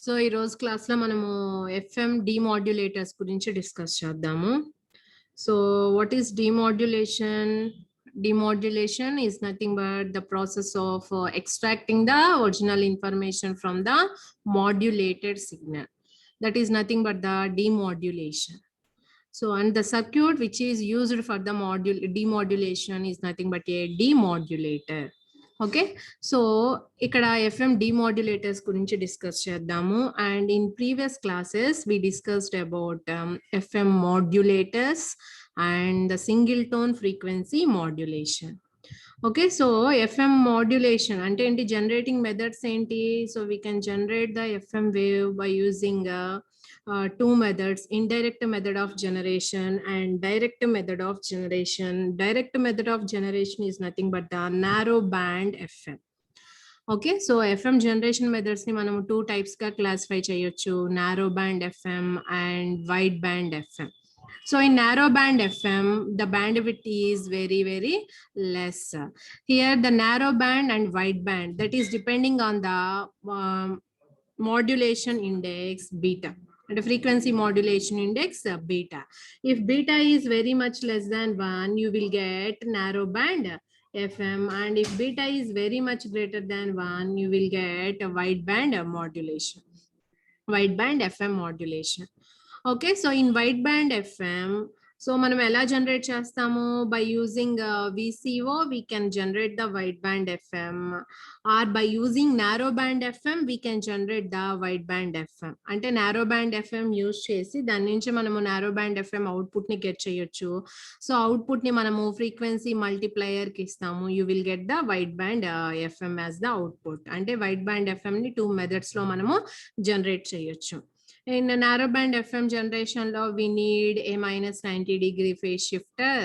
So ఈ రోజు class లో మనము ఎఫ్ఎం డిమాడ్యులేటర్స్ గురించి డిస్కస్ చేద్దాము. So what is demodulation? Demodulation is nothing but the process of extracting the original information from the modulated signal. That is nothing but the demodulation. So and the circuit which is used for the demodulation is nothing but a demodulator. Okay, so ఇక్కడ FM demodulators గురించి discuss చేద్దాము. And in previous classes we discussed about FM modulators and the single tone frequency modulation. Okay, so FM modulation అంటే ఏంటి, generating methods ఏంటి? So we can generate the FM wave by using two methods: indirect method of generation and direct method of generation. Direct method of generation is nothing but the narrow band FM. Okay, so FM generation methods ni manamu two types ga classify cheyochu: narrow band FM and wide band FM. So in narrow band FM, the bandwidth is very, very less. Here the narrow band and wide band, that is depending on the modulation index beta. And frequency modulation index beta. If beta is very much less than 1, you will get narrow band FM, and if beta is very much greater than 1, you will get a wide band modulation, wide band FM modulation. Okay, so in wide band FM, so మనం ఎలా generate చేస్తాము? By using VCO we can generate the wide band FM, or by using narrow band FM we can generate the wide band FM. అంటే narrow band FM use చేసి దాని నుంచి మనము narrow band FM output ని get చేయొచ్చు. So output ని మనము frequency multiplier కి ఇస్తాము. You will get the wide band FM as the output. అంటే వైడ్ బ్యాండ్ FM ని టూ మెథడ్స్ లో మనము జనరేట్ చేయొచ్చు. In a narrow band FM generation law, we need a minus 90 degree phase shifter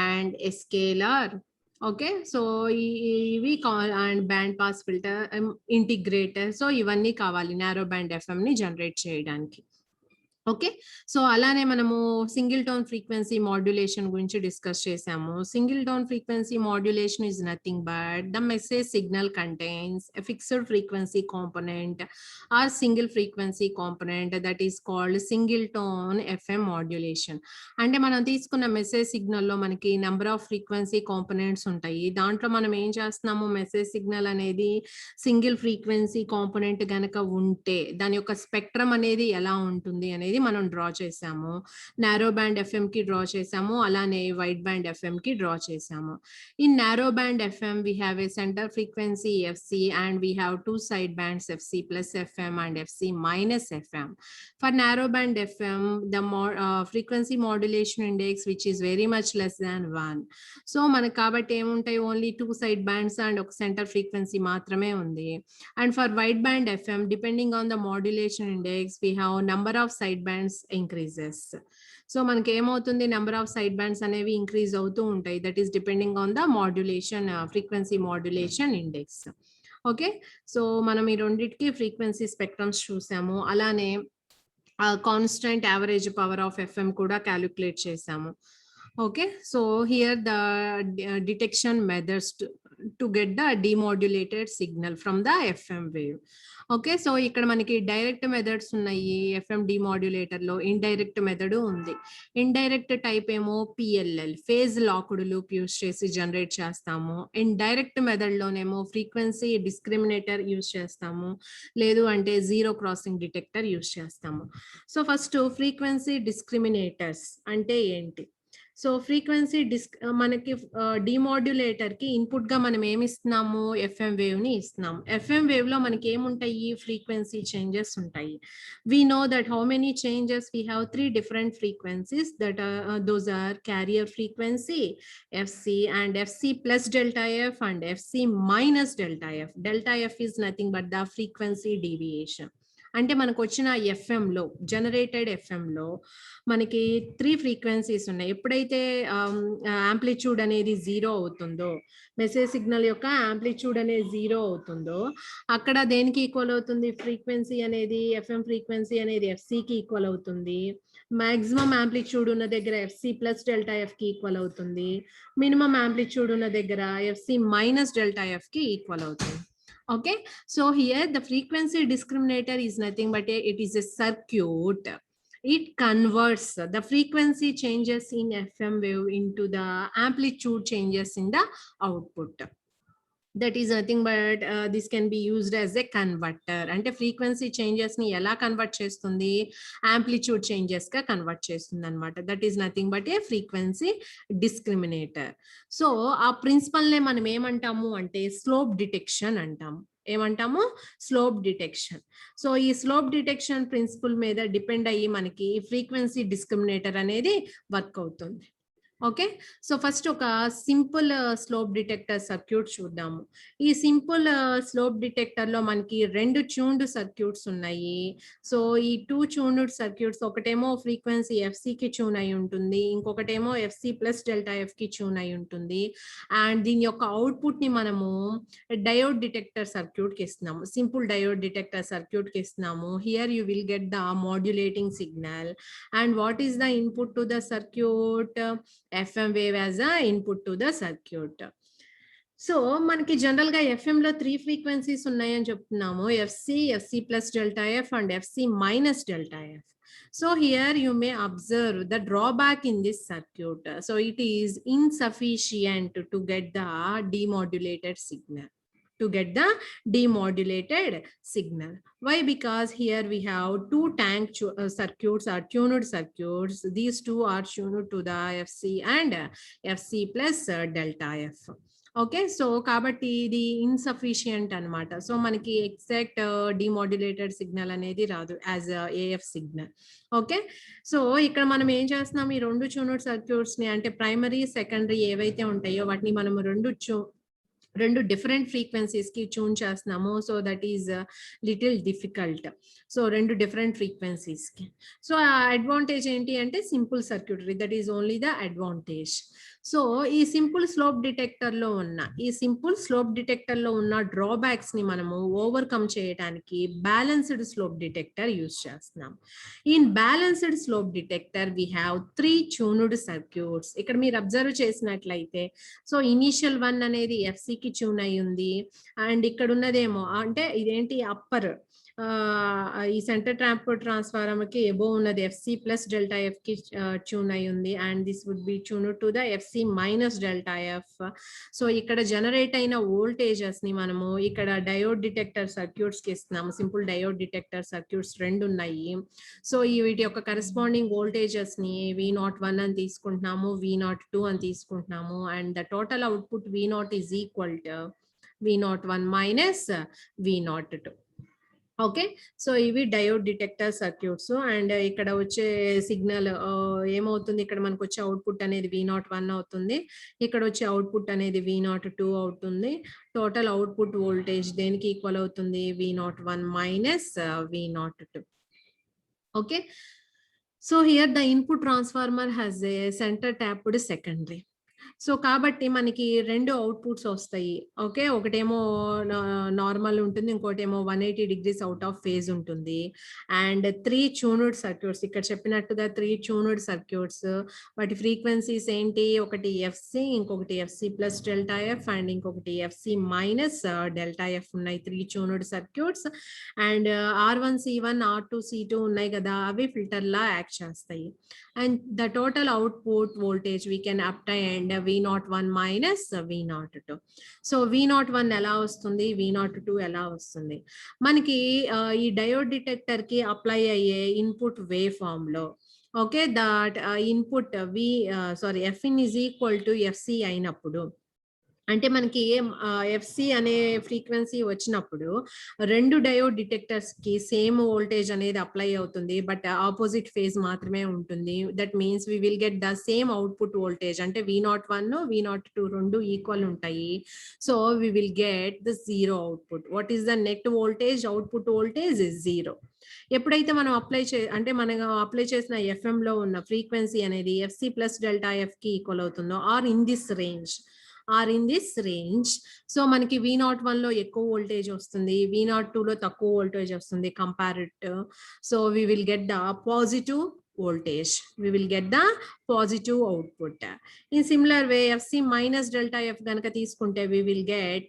and a scalar. Okay, so we call and band pass filter integrator. So ivanni kavali narrow band FM ni generate cheyadaniki. Okay, so అలానే మనము single tone frequency modulation గురించి discuss చేసాము. Single tone frequency modulation is nothing but the message signal contains a fixed frequency component are single frequency component that is called single tone FM modulation. అంటే మనం తీసుకున్న message సిగ్నల్లో మనకి number off frequency components ఉంటాయి. దాంట్లో మనం ఏం చేస్తున్నాము, message signal అనేది సింగిల్ ఫ్రీక్వెన్సీ కాంపోనెంట్ గనక ఉంటే దాని యొక్క స్పెక్ట్రమ్ అనేది ఎలా ఉంటుంది అనేది మనం డ్రా చేసాము. నారో బ్యాండ్ ఎఫ్ఎం కి డ్రా చేసాము, అలానే వైడ్ బ్యాండ్ ఎఫ్ఎం కి డ్రా చేసాము. In narrow band FM we have a center frequency FC and we have two side bands FC plus FM and FC minus FM. For narrow band FM, the frequency modulation index which is very much less than 1. So మనకు కాబట్టి ఏముంటాయి, only two side bands and ఒక centre frequency మాత్రమే ఉంది. And for wide band FM, depending on the modulation index, we have number of side bands increases. So మనకి ఏమవుతుంది, number of side bands అనేవి increase అవుతూ ఉంటాయి. That is depending on the modulation frequency modulation index. Okay, so మనం ఈ రెండింటికి frequency spectrums చూసాము. అలానే constant average power of FM కూడా క్యాలిక్యులేట్ చేసాము. Okay, so here the detection methods to get the demodulated signal from the FM wave. Okay, so ఇక్కడ మనకి direct methods ఉన్నాయి ఎఫ్ఎం డిమాడ్యులేటర్ లో. ఇండైరెక్ట్ మెథడ్ ఉంది. ఇండైరెక్ట్ టైప్ ఏమో PLL phase locked loop use చేసి generate చేస్తాము. Indirect method లోనేమో frequency డిస్క్రిమినేటర్ use చేస్తాము, లేదు అంటే జీరో క్రాసింగ్ డిటెక్టర్ యూజ్ చేస్తాము. సో ఫస్ట్ ఫ్రీక్వెన్సీ డిస్క్రిమినేటర్స్ అంటే ఏంటి? సో ఫ్రీక్వెన్సీ మనకి డిమాడ్యులేటర్ కి ఇన్పుట్ గా మనం ఏమి ఇస్తున్నాము, ఎఫ్ఎం వేవ్ ని ఇస్తున్నాము. ఎఫ్ఎం వేవ్ లో మనకి ఏముంటాయి, ఫ్రీక్వెన్సీ చేంజెస్ ఉంటాయి. we know that how many changes we have, three different frequencies that those are carrier frequency FC and FC plus delta F and FC minus delta F. Delta F is nothing but the frequency deviation. అంటే మనకు వచ్చిన FM లో, generated FM లో మనకి three frequencies ఉన్నాయి. ఎప్పుడైతే amplitude అనేది zero అవుతుందో, మెసేజ్ సిగ్నల్ యొక్క యాంప్లిట్యూడ్ అనేది జీరో అవుతుందో, అక్కడ దేనికి ఈక్వల్ అవుతుంది, ఫ్రీక్వెన్సీ అనేది, ఎఫ్ఎం ఫ్రీక్వెన్సీ అనేది ఎఫ్సికి ఈక్వల్ అవుతుంది. మాక్సిమం యాంప్లిట్యూడ్ ఉన్న దగ్గర ఎఫ్సి ప్లస్ డెల్టా ఎఫ్ కి ఈక్వల్ అవుతుంది. మినిమం యాంప్లిట్యూడ్ ఉన్న దగ్గర ఎఫ్సి మైనస్ డెల్టా ఎఫ్ కి ఈక్వల్ అవుతుంది. Okay, so here the frequency discriminator is nothing but it is a circuit. It converts the frequency changes in FM wave into the amplitude changes in the output. That is nothing but this can be used as a converter. అంటే frequency changes ని ఎలా convert చేస్తుంది, amplitude changes గా convert చేస్తుంది అనమాట. That is nothing but a frequency discriminator. So ఆ principle నే మనం ఏమంటాము అంటే స్లోప్ డిటెక్షన్ అంటాము. ఏమంటాము? Slope detection. సో ఈ స్లోప్ డిటెక్షన్ ప్రిన్సిపల్ మీద డిపెండ్ అయ్యి మనకి ఫ్రీక్వెన్సీ డిస్క్రిమినేటర్ అనేది వర్క్ అవుతుంది. ఓకే, సో ఫస్ట్ ఒక సింపుల్ స్లోప్ డిటెక్టర్ సర్క్యూట్ చూద్దాము. ఈ సింపుల్ స్లోప్ డిటెక్టర్ లో మనకి రెండు ట్యూన్డ్ సర్క్యూట్స్ ఉన్నాయి. సో ఈ టూ ట్యూన్డ్ సర్క్యూట్స్ ఒకటేమో ఫ్రీక్వెన్సీ ఎఫ్సి కి ట్యూన్ అయి ఉంటుంది, ఇంకొకటేమో ఎఫ్సి ప్లస్ డెల్టా ఎఫ్ కి ట్యూన్ అయి ఉంటుంది. అండ్ దీని యొక్క అవుట్పుట్ ని మనము డయోడ్ డిటెక్టర్ సర్క్యూట్ కి ఇస్తున్నాము, సింపుల్ డయోడ్ డిటెక్టర్ సర్క్యూట్ కి ఇస్తున్నాము. Here you will get the modulating signal. And what is the input to the circuit? FM wave as a input to the circuit. So మనకి general గా FM లో 3 frequencies ఉన్నాయని చెప్తున్నాము, FC plus delta F and FC minus delta F. So here you may observe the drawback in this circuit. So it is insufficient to get the demodulated signal. Why? Because here we have two tank circuits or tuned circuits. These two are tuned to the FC and FC plus delta F. Okay, so కాబట్టి ఇది insufficient అనమాట. So మనకి exact డిమోడ్యులేటెడ్ signal అనేది రాదు as AF signal. Okay, so ఇక్కడ మనం ఏం చేస్తున్నాం, ఈ రెండు ట్యూన్డ్ సర్క్యూట్స్ ని అంటే ప్రైమరీ సెకండరీ ఏవైతే ఉంటాయో వాటిని మనం రెండు డిఫరెంట్ ఫ్రీక్వెన్సీస్ కి ట్యూన్ చేస్తున్నాము. So that is little difficult. So రెండు డిఫరెంట్ ఫ్రీక్వెన్సీస్ కి. సో ఆ అడ్వాంటేజ్ ఏంటి అంటే simple circuitry, that is only the advantage. So ఈ సింపుల్ స్లోప్ డిటెక్టర్ లో ఉన్న డ్రాబ్యాక్స్ ని మనము ఓవర్కమ్ చేయడానికి బ్యాలెన్స్డ్ స్లోప్ డిటెక్టర్ యూజ్ చేస్తున్నాం. In balanced slope detector we have 3 tuned circuits. ఇక్కడ మీరు అబ్జర్వ్ చేసినట్లయితే సో ఇనిషియల్ వన్ అనేది ఎఫ్సి కి ట్యూన్ అయి ఉంది. అండ్ ఇక్కడ ఉన్నదేమో అంటే ఇదేంటి అప్పర్ ఈ సెంటర్ ట్రాన్స్ఫార్మర్ కి ఎబో ఉన్నది ఎఫ్సి ప్లస్ డెల్టా ఎఫ్ కి ట్యూన్ అయి ఉంది. And this would be tune to the FC minus delta F. So ఇక్కడ జనరేట్ అయిన వోల్టేజెస్ ని మనము ఇక్కడ డయోడ్ డిటెక్టర్ సర్క్యూట్స్ కి ఇస్తున్నాము. సింపుల్ డయోడ్ డిటెక్టర్ సర్క్యూట్స్ రెండు ఉన్నాయి. సో ఈ వీటి యొక్క కరెస్పాండింగ్ వోల్టేజెస్ ని V01 అని తీసుకుంటున్నాము, V02 అని తీసుకుంటున్నాము. And the total output V0 is equal to V01 మైనస్ V02. ఓకే, సో ఇవి డయోడ్ డిటెక్టర్ సర్క్యూట్స్. అండ్ ఇక్కడ వచ్చే సిగ్నల్ ఏమవుతుంది, ఇక్కడ మనకు వచ్చే అవుట్పుట్ అనేది V01 అవుతుంది, ఇక్కడ వచ్చే అవుట్పుట్ అనేది V02 అవుతుంది. టోటల్ అవుట్పుట్ వోల్టేజ్ దేనికి ఈక్వల్ అవుతుంది? V01 మైనస్ V02. Okay, so here the input transformer has a centre tapped secondary. So కాబట్టి మనకి రెండు అవుట్పుట్స్ వస్తాయి. ఓకే, ఒకటేమో నార్మల్ ఉంటుంది, ఇంకోటేమో 180 degrees అవుట్ ఆఫ్ ఫేజ్ ఉంటుంది. అండ్ 3 ట్యూన్డ్ సర్క్యూట్స్, ఇక్కడ చెప్పినట్టుగా 3 ట్యూన్డ్ సర్క్యూట్స్. వాటి ఫ్రీక్వెన్సీస్ ఏంటి? ఒకటి ఎఫ్సి, ఇంకొకటి FC plus delta F and ఇంకొకటి ఎఫ్సి మైనస్ డెల్టా ఎఫ్ ఉన్నాయి. 3 tuned circuits. And R1 C1 R2 C2 ఉన్నాయి కదా, అవి ఫిల్టర్ లా యాక్ట్ చేస్తాయి. And the total output voltage we can obtain V01 మైనస్ V02. సో V01 ఎలా వస్తుంది, V02 ఎలా వస్తుంది? మనకి ఈ డయోడ్ డిటెక్టర్ కి అప్లై అయ్యే ఇన్పుట్ వేవ్ ఫామ్ లో okay that input Fin is equal to FC అయినప్పుడు, అంటే మనకి ఎఫ్సి అనే ఫ్రీక్వెన్సీ వచ్చినప్పుడు రెండు డయోడ్ డిటెక్టర్స్ కి సేమ్ వోల్టేజ్ అనేది అప్లై అవుతుంది, బట్ ఆపోజిట్ ఫేజ్ మాత్రమే ఉంటుంది. That means we will get the same output voltage. అంటే V01 V02 రెండు ఈక్వల్ ఉంటాయి. So we will get the zero output. What is the net voltage? Output voltage is zero. ఎప్పుడైతే మనం మనం apply చేసిన FM లో ఉన్న ఫ్రీక్వెన్సీ అనేది ఎఫ్సి ప్లస్ డెల్టా ఎఫ్ కి ఈక్వల్ అవుతుందో or in this range, so మనకి V01 లో ఎక్కువ వోల్టేజ్ వస్తుంది, V02 లో తక్కువ వోల్టేజ్ వస్తుంది comparative. So we will get the positive voltage. We will get the positive output. In similar way FC minus delta F గనక తీసుకుంటే we will get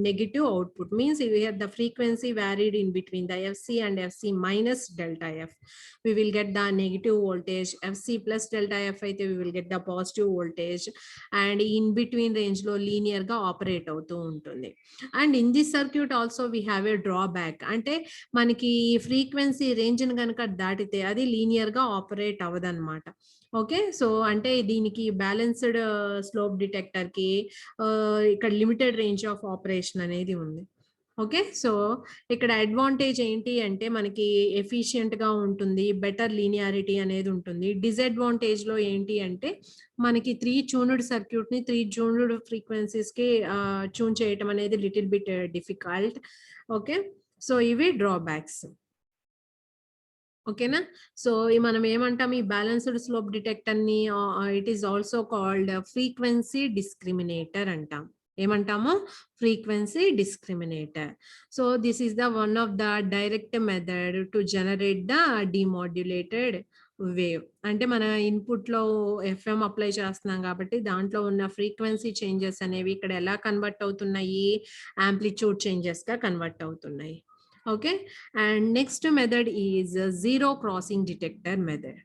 negative output. Means here the frequency varied in between the FC and FC minus delta F. We will get the negative voltage. FC plus delta F అయితే we will get the positive voltage. And in between range లో linear గా operate అవుతూ ఉంటుంది. And in this circuit also we have a drawback. అంటే మనకి frequency range కనుక దాటితే అది లీనియర్ గా ఆపరేట్ అవ్వదన్నమాట. ఓకే, సో అంటే దీనికి బ్యాలెన్స్డ్ స్లోప్ డిటెక్టర్ కి ఇక్కడ లిమిటెడ్ రేంజ్ ఆఫ్ ఆపరేషన్ అనేది ఉంది. ఓకే, సో ఇక్కడ అడ్వాంటేజ్ ఏంటి అంటే మనకి ఎఫిషియెంట్ గా ఉంటుంది, బెటర్ లీనియారిటీ అనేది ఉంటుంది. డిసడ్వాంటేజ్ లో ఏంటి అంటే మనకి 3 ట్యూన్డ్ సర్క్యూట్ ని 3 ట్యూన్డ్ ఫ్రీక్వెన్సీస్ కి ట్యూన్ చేయటం అనేది little bit difficult. Okay, so ఇవి డ్రాబ్యాక్స్. ఓకేనా, సో మనం ఏమంటాం ఈ బ్యాలెన్స్డ్ స్లోప్ డిటెక్టర్ ని it is also called frequency discriminator అంటాం. ఏమంటాము? Frequency discriminator. So this is the one of the direct method to generate the demodulated wave. అంటే మన ఇన్పుట్ లో FM అప్లై చేస్తున్నాం కాబట్టి దాంట్లో ఉన్న ఫ్రీక్వెన్సీ చేంజెస్ అనేవి ఇక్కడ ఎలా కన్వర్ట్ అవుతున్నాయి? యాంప్లిట్యూడ్ చేంజెస్ గా కన్వర్ట్ అవుతున్నాయి. Okay, and next method is zero crossing detector method.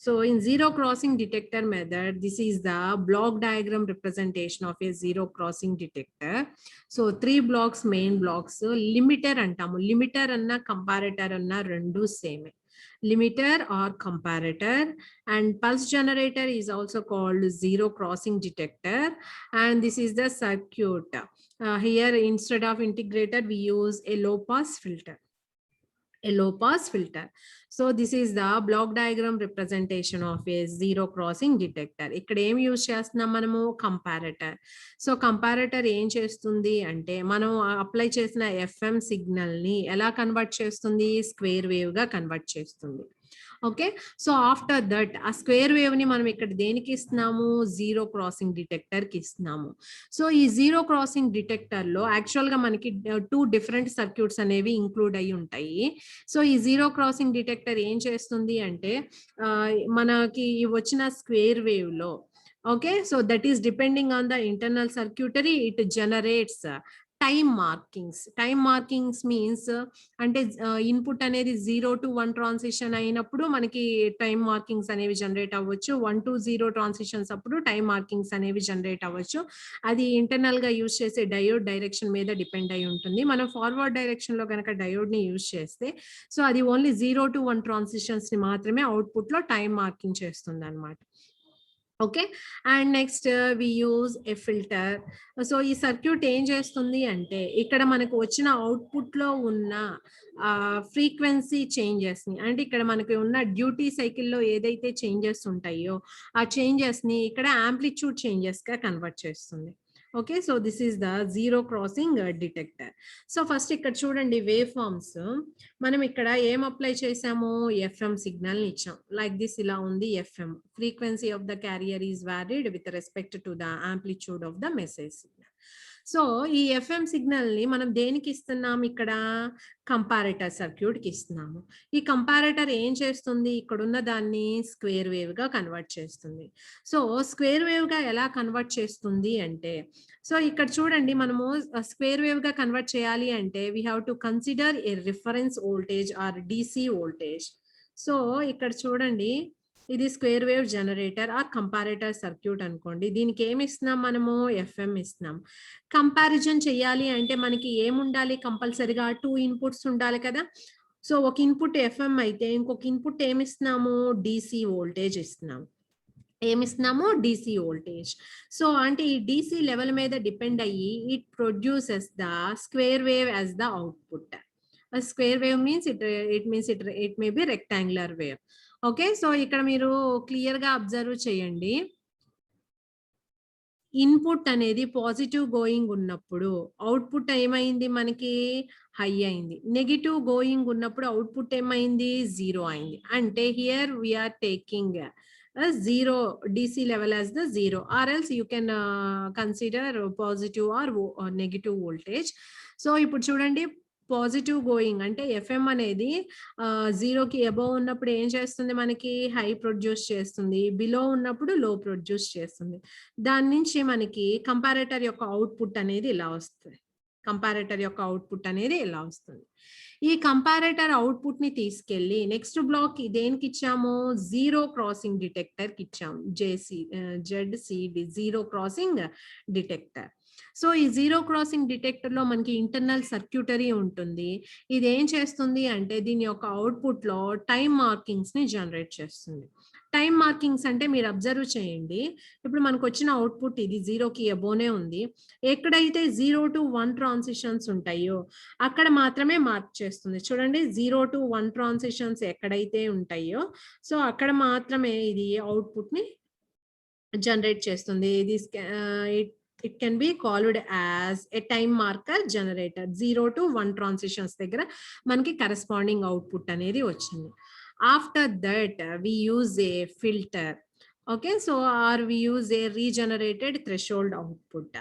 So in zero crossing detector method, this is the block diagram representation of a zero crossing detector. So 3 blocks, main blocks, limiter antamu. Limiter anna comparator anna rendu same. Limiter or comparator, and pulse generator is also called zero crossing detector, and this is the circuit. Here instead of integrator we use a low pass filter. So this is the block diagram representation of a zero crossing detector. ఇక్కడ ఏం use చేస్తున్నాం మనము? Comparator. So comparator ఏం చేస్తుంది అంటే మనం apply చేసిన FM signal ని ఎలా కన్వర్ట్ చేస్తుంది? స్క్వేర్ వేవ్ గా కన్వర్ట్ చేస్తుంది. ఓకే, సో ఆఫ్టర్ దట్ ఆ స్క్వేర్ వేవ్ ని మనం ఇక్కడ దేనికి ఇస్తున్నాము? జీరో క్రాసింగ్ డిటెక్టర్ కి ఇస్తున్నాము. సో ఈ జీరో క్రాసింగ్ డిటెక్టర్ లో యాక్చువల్ గా మనకి 2 డిఫరెంట్ సర్క్యూట్స్ అనేవి ఇంక్లూడ్ అయి ఉంటాయి. సో ఈ జీరో క్రాసింగ్ డిటెక్టర్ ఏం చేస్తుంది అంటే మనకి వచ్చిన స్క్వేర్ వేవ్ లో, okay, so that is depending on the internal circuitry, it generates time markings. Time markings means అంటే ఇన్పుట్ అనేది 0 to 1 ట్రాన్సిషన్ అయినప్పుడు మనకి టైమ్ మార్కింగ్స్ అనేవి జనరేట్ అవ్వచ్చు. 1 to 0 ట్రాన్సిషన్స్ అప్పుడు టైమ్ మార్కింగ్స్ అనేవి జనరేట్ అవ్వచ్చు. అది ఇంటర్నల్ గా యూజ్ చేసే డయోడ్ డైరెక్షన్ మీద డిపెండ్ అయి ఉంటుంది. మనం ఫార్వర్డ్ డైరెక్షన్ లో కనుక డయోడ్ ని యూజ్ చేస్తే సో అది ఓన్లీ 0 to 1 ట్రాన్సిషన్స్ ని మాత్రమే అవుట్పుట్ లో టైమ్ మార్కింగ్ చేస్తుంది అన్నమాట. Okay, and next we use a filter. So ఈ సర్క్యూట్ ఏం చేస్తుంది అంటే ఇక్కడ మనకు వచ్చిన అవుట్పుట్ లో ఉన్న ఫ్రీక్వెన్సీ చేంజెస్ ని, అంటే ఇక్కడ మనకి ఉన్న డ్యూటీ సైకిల్లో ఏదైతే చేంజెస్ ఉంటాయో ఆ చేంజెస్ ని ఇక్కడ యాంప్లిట్యూడ్ చేంజెస్ గా కన్వర్ట్ చేస్తుంది. Okay, so this is the zero crossing detector. So first ఇక్కడ చూడండి వేవ్ ఫార్మ్స్. మనం ఇక్కడ ఏం అప్లై చేసాము? FM సిగ్నల్ ఇచ్చాం. లైక్ దిస్ ఇలా ఉంది FM. Frequency of the carrier is varied with respect to the amplitude of the message signal. So ఈ FM సిగ్నల్ ని మనం దేనికి ఇస్తున్నాం? ఇక్కడ కంపారేటర్ సర్క్యూట్ కి ఇస్తున్నాము. ఈ కంపారేటర్ ఏం చేస్తుంది? ఇక్కడ ఉన్న దాన్ని స్క్వేర్ వేవ్ గా కన్వర్ట్ చేస్తుంది. సో స్క్వేర్ వేవ్ గా ఎలా కన్వర్ట్ చేస్తుంది అంటే, సో ఇక్కడ చూడండి మనము స్క్వేర్ వేవ్ గా కన్వర్ట్ చేయాలి అంటే we have to consider a reference voltage or DC voltage. So ఇక్కడ చూడండి ఇది square wave generator or comparator circuit అనుకోండి. దీనికి ఏమి ఇస్తున్నాం మనము? FM ఇస్తున్నాం. కంపారిజన్ చేయాలి అంటే మనకి ఏముండాలి? కంపల్సరిగా 2 ఇన్పుట్స్ ఉండాలి కదా. సో ఒక ఇన్పుట్ FM అయితే ఇంకొక ఇన్పుట్ ఏమి ఇస్తున్నాము? DC వోల్టేజ్ ఇస్తున్నాము. ఏమిస్తున్నాము? DC voltage. సో అంటే ఈ DC లెవెల్ మీద డిపెండ్ అయ్యి it produces the square wave as the output. Square wave means it may be rectangular wave. Okay, so ఇక్కడ మీరు క్లియర్ గా అబ్జర్వ్ చేయండి. ఇన్పుట్ అనేది పాజిటివ్ గోయింగ్ ఉన్నప్పుడు అవుట్పుట్ ఏమైంది? మనకి హై అయింది. నెగిటివ్ గోయింగ్ ఉన్నప్పుడు అవుట్పుట్ ఏమైంది? 0 అయింది. అంటే here we're taking 0 DC level as the 0, or else you can consider positive or negative voltage. So ఇప్పుడు చూడండి పాజిటివ్ గోయింగ్ అంటే ఎఫ్ఎం అనేది 0కి అబోవ్ ఉన్నప్పుడు ఏం చేస్తుంది మనకి హై ప్రొడ్యూస్ చేస్తుంది, బిలో ఉన్నప్పుడు లో ప్రొడ్యూస్ చేస్తుంది. దాని నుంచి మనకి కంపారేటర్ యొక్క అవుట్పుట్ అనేది ఇలా వస్తుంది. కంపారేటర్ యొక్క అవుట్పుట్ అనేది ఇలా వస్తుంది. ఈ కంపారేటర్ అవుట్పుట్ ని తీసుకెళ్లి నెక్స్ట్ బ్లాక్ దేనికి ఇచ్చాము, జీరో క్రాసింగ్ డిటెక్టర్ కి ఇచ్చాము. ZCD zero crossing detector. So ఈ జీరో క్రాసింగ్ డిటెక్టర్ లో మనకి ఇంటర్నల్ సర్క్యూటరీ ఉంటుంది. ఇది ఏం చేస్తుంది అంటే దీని యొక్క అవుట్పుట్ లో టైం మార్కింగ్స్ ని జనరేట్ చేస్తుంది. టైం మార్కింగ్స్ అంటే మీరు అబ్జర్వ్ చేయండి, ఇప్పుడు మనకు వచ్చిన అవుట్పుట్ ఇది 0కి అబోనే ఉంది. ఎక్కడైతే 0 to 1 ట్రాన్సిషన్స్ ఉంటాయో అక్కడ మాత్రమే మార్క్ చేస్తుంది. చూడండి 0 to 1 ట్రాన్సిషన్స్ ఎక్కడైతే ఉంటాయో సో అక్కడ మాత్రమే ఇది అవుట్పుట్ ని జనరేట్ చేస్తుంది. ఇది it can be called as a time marker generator. 0 to 1 transitions దగ్గర మనకి కరెస్పాండింగ్ అవుట్పుట్ అనేది వచ్చింది. After that we use a filter. Okay, so or we use a regenerated threshold output.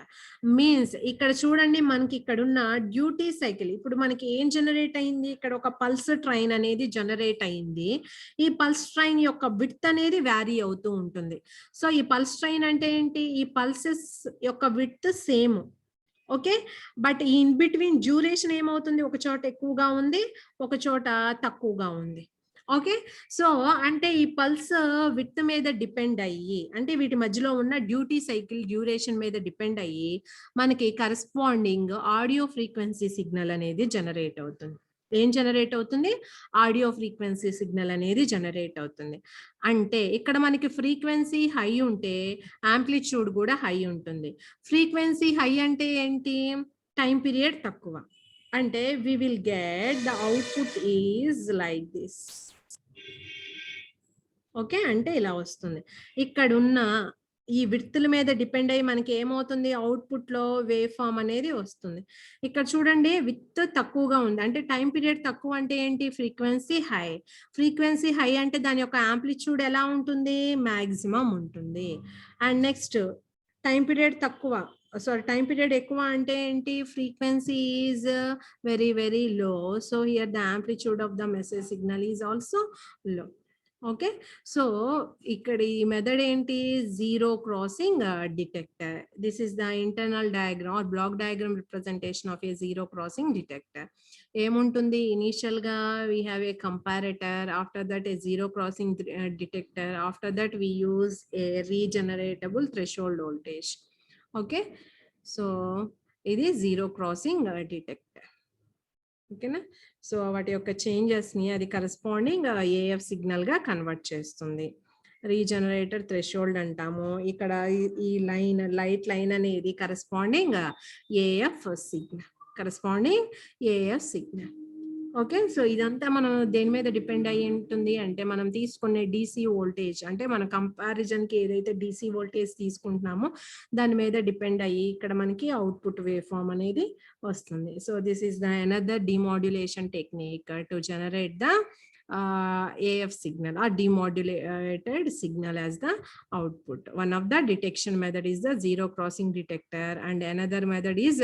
Means ఇక్కడ చూడండి మనకి ఇక్కడ ఉన్న డ్యూటీ సైకిల్ ఇప్పుడు మనకి ఏం జనరేట్ అయింది, ఇక్కడ ఒక పల్స్ ట్రైన్ అనేది జనరేట్ అయింది. ఈ పల్స్ ట్రైన్ యొక్క విడ్త్ అనేది వ్యారీ అవుతూ ఉంటుంది. సో ఈ పల్స్ ట్రైన్ అంటే ఏంటి, ఈ పల్సెస్ యొక్క width same. Okay, but in between duration ఏమవుతుంది, ఒక చోట ఎక్కువగా ఉంది, ఒక చోట తక్కువగా ఉంది. ఓకే, సో అంటే ఈ పల్స్ విడ్త్ మీద డిపెండ్ అయ్యి అంటే వీటి మధ్యలో ఉన్న డ్యూటీ సైకిల్ డ్యూరేషన్ మీద డిపెండ్ అయ్యి మనకి కరెస్పాండింగ్ ఆడియో ఫ్రీక్వెన్సీ సిగ్నల్ అనేది జనరేట్ అవుతుంది. ఏం జనరేట్ అవుతుంది, ఆడియో ఫ్రీక్వెన్సీ సిగ్నల్ అనేది జనరేట్ అవుతుంది. అంటే ఇక్కడ మనకి ఫ్రీక్వెన్సీ హై ఉంటే యాంప్లిట్యూడ్ కూడా హై ఉంటుంది. ఫ్రీక్వెన్సీ హై అంటే ఏంటి, టైం పీరియడ్ తక్కువ. అంటే we will get the output is like this. Okay, అంటే ఇలా వస్తుంది. ఇక్కడ ఉన్న ఈ విడ్త్ల మీద డిపెండ్ అయ్యి మనకి ఏమవుతుంది, అవుట్పుట్ లో వేవ్ ఫామ్ అనేది వస్తుంది. ఇక్కడ చూడండి విడ్త్ తక్కువగా ఉంది అంటే టైం పీరియడ్ తక్కువ అంటే ఏంటి, ఫ్రీక్వెన్సీ హై. ఫ్రీక్వెన్సీ హై అంటే దాని యొక్క యాంప్లిట్యూడ్ ఎలా ఉంటుంది, మాక్సిమం ఉంటుంది. అండ్ నెక్స్ట్ టైం పీరియడ్ తక్కువ, సారీ టైం పీరియడ్ ఎక్కువ అంటే ఏంటి, frequency is very very low. So here the amplitude of the message signal is also low. Okay, so ఇక్కడ ఈ మెథడ్ ఏంటి, zero crossing detector. This is the internal diagram or block diagram representation of a zero crossing detector. ఏముంటుంది, initial గా we have a comparator, after that a zero crossing detector, after that we use a regeneratable threshold voltage. Okay, so ఇది zero crossing detector. ఓకేనా, so వాటి యొక్క changes ని అది corresponding AF signal గా convert చేస్తుంది. రీజనరేటర్ థ్రెషోల్డ్ అంటాము. ఇక్కడ ఈ లైన్ లైట్ లైన్ అనేది corresponding AF signal, corresponding AF signal. Okay, so ఇదంతా మనం దేని మీద డిపెండ్ అయ్యి ఉంటుంది అంటే మనం తీసుకునే డిసి వోల్టేజ్ అంటే మన కంపారిజన్ కి ఏదైతే డిసి వోల్టేజ్ తీసుకుంటున్నామో దాని మీద డిపెండ్ అయ్యి ఇక్కడ మనకి అవుట్పుట్ వేవ్ ఫామ్ అనేది వస్తుంది. So this is the another demodulation technique to generate the AF signal or demodulated signal as the output. One of the detection method is the zero crossing detector and another method is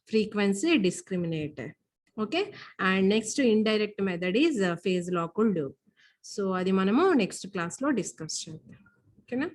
frequency discriminator. Okay, and next indirect method is phase lock loop. So adi manamu next class lo discuss cheddam. Okay na.